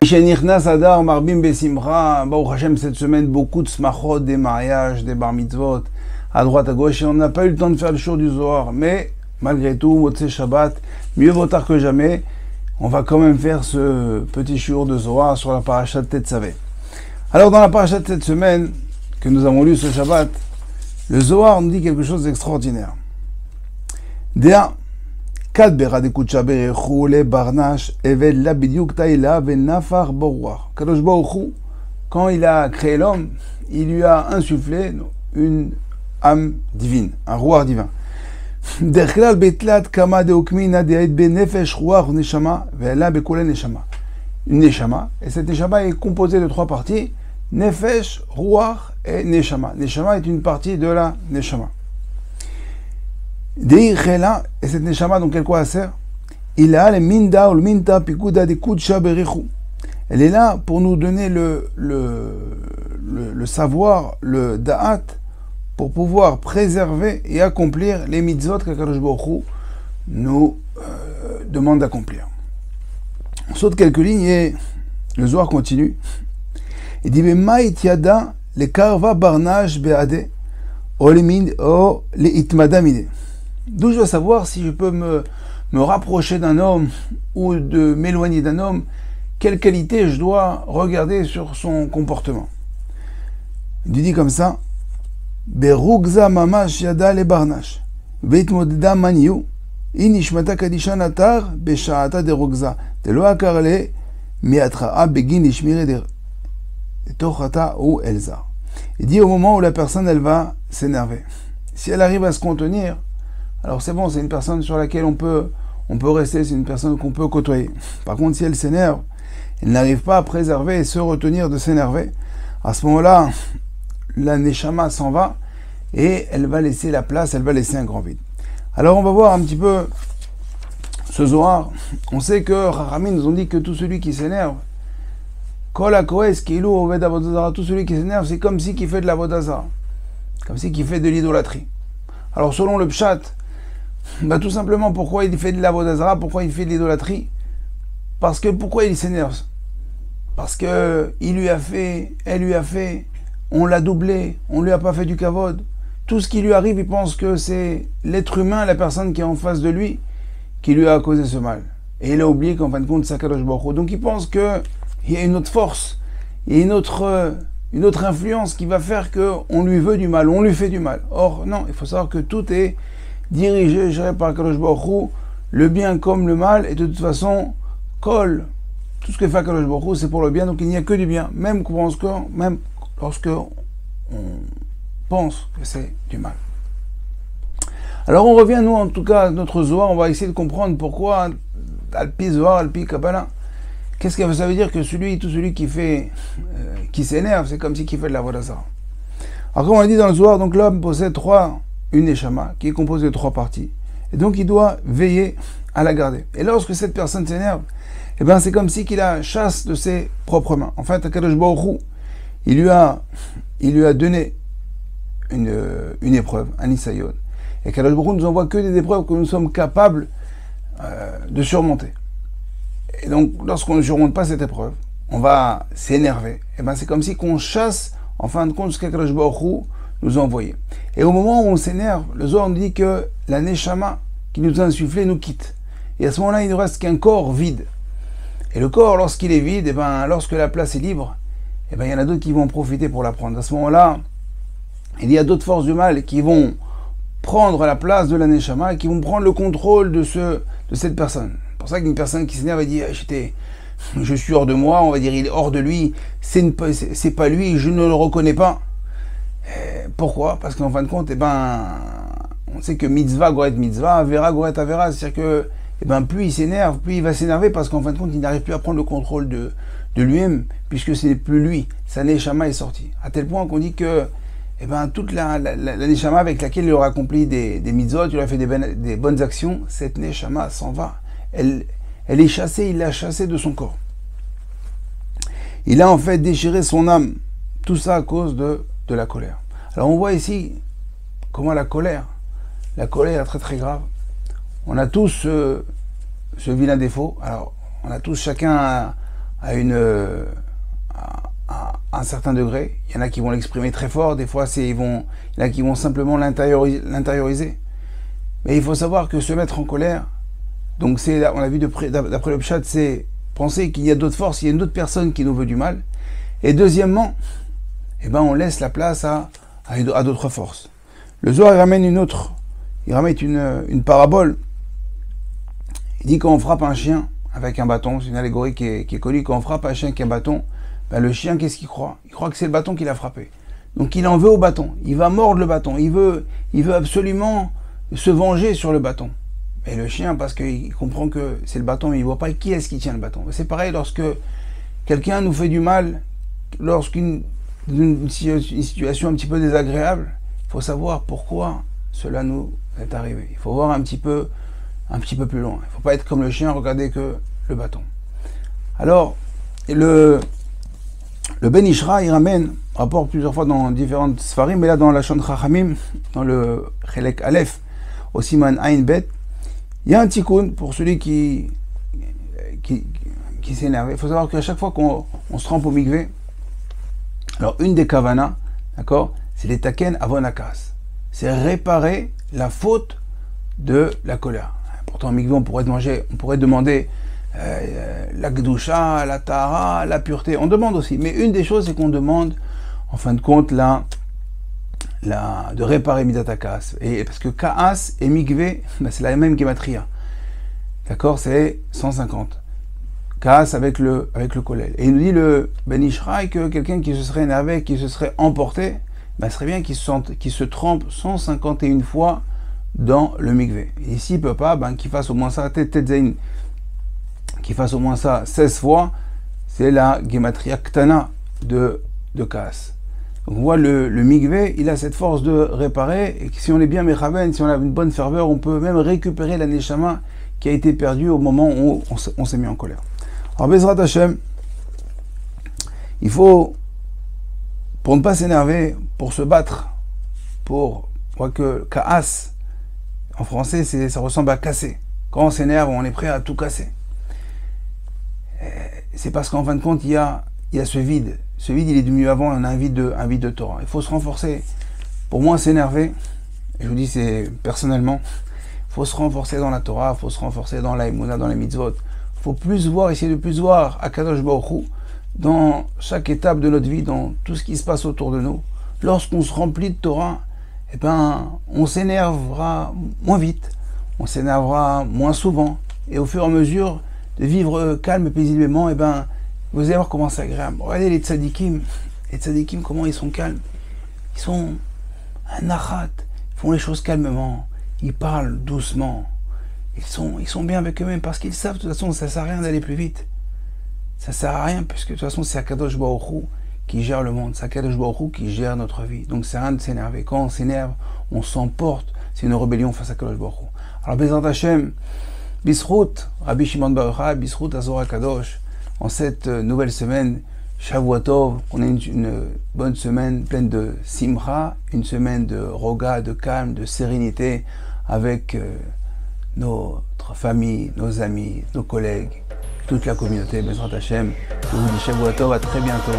Shenichnas Adar Marbim Besimcha, Baruch Hashem, cette semaine, beaucoup de smachot, des mariages, des bar mitzvot, à droite, à gauche, et on n'a pas eu le temps de faire le show du Zohar, mais malgré tout, Motzei Shabbat, mieux vaut tard que jamais, on va quand même faire ce petit shiur de Zohar sur la paracha de Tetzavé. Alors, dans la paracha de cette semaine, que nous avons lu ce Shabbat, le Zohar nous dit quelque chose d'extraordinaire. Dea, Kad beradekut shaberechu le barnash eved la bidyuk taïla venafar borwar. Kadosh Baruch Hu, quand il a créé l'homme, il lui a insufflé une âme divine, un roi divin. Derklal betlat kama deokmina deait benefesh ruach neshama ve'ela bekule neshama. Une neshama, et cette neshama est composée de trois parties, nefesh, ruach et neshama. Neshama est une partie de la neshama. Deirchela, et cette neshama, donc, quoi sert? Il a le minda ou le minta pikuda de kudsha berichu. Elle est là pour nous donner le savoir, le da'at, pour pouvoir préserver et accomplir les mitzvot qu'Akadosh Baruch Hu nous demande d'accomplir. On saute quelques lignes et le Zohar continue. Il dit Maït yada le karva barnage beade o le itmadamide. D'où je dois savoir si je peux me rapprocher d'un homme ou de m'éloigner d'un homme, quelle qualité je dois regarder sur son comportement. Il dit comme ça, Berugza mamash yada le barnash, veitmodda maniu, inishmata kadishan atar, beshaata de rugza, telo akarle, miatra begin ishmire de tochata ou elza. Il dit au moment où la personne elle va s'énerver. Si elle arrive à se contenir, alors c'est bon, c'est une personne sur laquelle on peut rester, c'est une personne qu'on peut côtoyer. Par contre, si elle s'énerve, elle n'arrive pas à préserver et se retenir de s'énerver, à ce moment-là, la neshama s'en va et elle va laisser la place, elle va laisser un grand vide. Alors on va voir un petit peu ce Zohar. On sait que Chachamim nous ont dit que tout celui qui s'énerve, Kol hakoes kilu oved avodah zara, tout celui qui s'énerve, c'est comme si qui fait de l'avodah zara, comme si qui fait de l'idolâtrie. Alors selon le pshat, tout simplement, pourquoi il fait de l'avodah zara, pourquoi il fait de l'idolâtrie? Parce que, pourquoi il s'énerve? Parce que il lui a fait, elle lui a fait, on l'a doublé, on lui a pas fait du kavod. Tout ce qui lui arrive, il pense que c'est l'être humain, la personne qui est en face de lui, qui lui a causé ce mal. Et il a oublié qu'en fin de compte, c'est Kadosh Baruch Hu. Donc il pense qu'il y a une autre force, il y a une autre influence qui va faire qu'on lui veut du mal, on lui fait du mal. Or, non, il faut savoir que tout est dirigé, géré par Kadosh Baruch Hu, le bien comme le mal, et de toute façon, tout ce que fait Kadosh Baruch Hu, c'est pour le bien, donc il n'y a que du bien, même lorsque on pense que c'est du mal. Alors on revient, nous, en tout cas, à notre Zohar, on va essayer de comprendre pourquoi, Alpi Zohar, Alpi Kabbalah, qu'est-ce que ça veut dire que tout celui qui s'énerve, c'est comme si qui fait de la avodah zara. Alors comme on a dit dans le Zohar, donc l'homme possède une neshama qui est composée de trois parties, et donc il doit veiller à la garder. Et lorsque cette personne s'énerve, eh ben c'est comme si qu'il la chasse de ses propres mains. En fait, Akadosh Baruch Hu, il lui a donné une épreuve, un isayon. Et Akadosh Baruch Hu nous envoie que des épreuves que nous sommes capables de surmonter. Et donc, lorsqu'on ne surmonte pas cette épreuve, on va s'énerver. Et ben c'est comme si qu'on chasse, en fin de compte, ce qu'Akadosh Baruch Hu nous a envoyé. Et au moment où on s'énerve, le Zohar nous dit que la neshama qui nous a insufflé nous quitte. Et à ce moment-là, il ne reste qu'un corps vide. Et le corps, lorsqu'il est vide, et lorsque la place est libre, il y en a d'autres qui vont en profiter pour la prendre. À ce moment-là, il y a d'autres forces du mal qui vont prendre la place de la neshama et qui vont prendre le contrôle de cette personne. C'est pour ça qu'une personne qui s'énerve et dit je suis hors de moi, on va dire il est hors de lui, c'est pas lui, je ne le reconnais pas. Pourquoi? Parce qu'en fin de compte, on sait que mitzvah goret mitzvah, avera goret avera, c'est-à-dire que plus il s'énerve, plus il va s'énerver parce qu'en fin de compte, il n'arrive plus à prendre le contrôle de lui-même, puisque ce n'est plus lui, sa neshama est sortie. À tel point qu'on dit que toute la neshama avec laquelle il aura accompli des mitzvot, il aura fait des bonnes actions, cette neshama s'en va. Elle est chassée, il l'a chassée de son corps. Il a en fait déchiré son âme. Tout ça à cause de la colère. Alors on voit ici comment la colère est très très grave. On a tous ce vilain défaut. Alors on a tous chacun à un certain degré. Il y en a qui vont l'exprimer très fort, des fois il y en a qui vont simplement l'intérioriser. Mais il faut savoir que se mettre en colère, donc on a vu d'après le Pshat, c'est penser qu'il y a d'autres forces, il y a une autre personne qui nous veut du mal. Et deuxièmement, on laisse la place à d'autres forces. Le Zohar il ramène une parabole. Il dit quand on frappe un chien avec un bâton, c'est une allégorie qui est connue, quand on frappe un chien avec un bâton, le chien, qu'est-ce qu'il croit? Il croit que c'est le bâton qui l'a frappé. Donc il en veut au bâton, il va mordre le bâton, il veut absolument se venger sur le bâton. Et le chien, parce qu'il comprend que c'est le bâton, mais il ne voit pas qui est-ce qui tient le bâton. C'est pareil lorsque quelqu'un nous fait du mal, lorsqu'une situation un petit peu désagréable, il faut savoir pourquoi cela nous est arrivé. Il faut voir un petit peu plus loin. Il ne faut pas être comme le chien, regarder que le bâton. Alors, le Ben Ishra, il ramène, rapporte plusieurs fois dans différentes sfarim, mais là dans la Shon Chachamim, dans le Chelek Aleph, au Siman Ain Bet, il y a un tikkun pour celui qui s'énerve. Il faut savoir qu'à chaque fois qu'on se trempe au mikvé, alors une des kavanas, d'accord, c'est les taken avonakas. C'est réparer la faute de la colère. Pourtant, au mikvé, on pourrait demander la gdusha, la tahara, la pureté. On demande aussi. Mais une des choses, c'est qu'on demande, en fin de compte, de réparer midat kaas. Et parce que kaas et mikvé, c'est la même gematria. D'accord, c'est 150. Kaas avec le kollel. Et il nous dit le Ben Ishraï que quelqu'un qui se serait énervé, qui se serait emporté, ce serait bien qu'il se trempe 151 fois dans le mikvé. Et s'il ne peut pas, qu'il fasse au moins ça, qu'il fasse au moins ça 16 fois, c'est la gematria ktana de kaas. Donc on voit le mikvé, il a cette force de réparer, et si on est bien mechaben, si on a une bonne ferveur, on peut même récupérer la neshama qui a été perdue au moment où on s'est mis en colère. Alors Bezrat Hashem, il faut, pour ne pas s'énerver, pour se battre, on voit que kaas, en français, ça ressemble à casser. Quand on s'énerve, on est prêt à tout casser. C'est parce qu'en fin de compte, il y a ce vide. Ce vide, il est du mieux avant, on a un vide de Torah. Il faut se renforcer pour moins s'énerver. Et je vous dis, c'est personnellement, il faut se renforcer dans la Torah, il faut se renforcer dans la Emunah, dans les mitzvot. Il faut essayer de plus voir Akadosh Baruch Hu dans chaque étape de notre vie, dans tout ce qui se passe autour de nous. Lorsqu'on se remplit de Torah, on s'énervera moins vite, on s'énervera moins souvent. Et au fur et à mesure de vivre calme et paisiblement, vous allez voir comment c'est agréable. Regardez les tzadikim, comment ils sont calmes. Ils sont un nachat, ils font les choses calmement, ils parlent doucement. Ils sont bien avec eux-mêmes parce qu'ils savent de toute façon ça ne sert à rien d'aller plus vite. Ça ne sert à rien puisque de toute façon c'est Akadosh Baruch Hu qui gère le monde, c'est Akadosh Baruch Hu qui gère notre vie. Donc c'est rien de s'énerver. Quand on s'énerve, on s'emporte. C'est une rébellion face à Akadosh Baruch Hu. Alors Bezrat Hashem, Bisrout, Rabbi Shimon Bar Yochai, Bisrout Azor HaKadosh, en cette nouvelle semaine, Shavua Tov, on a une bonne semaine pleine de simcha, une semaine de roga, de calme, de sérénité, avec notre famille, nos amis, nos collègues, toute la communauté, Bezrat Hashem. Je vous dis Shavua Tov, à très bientôt.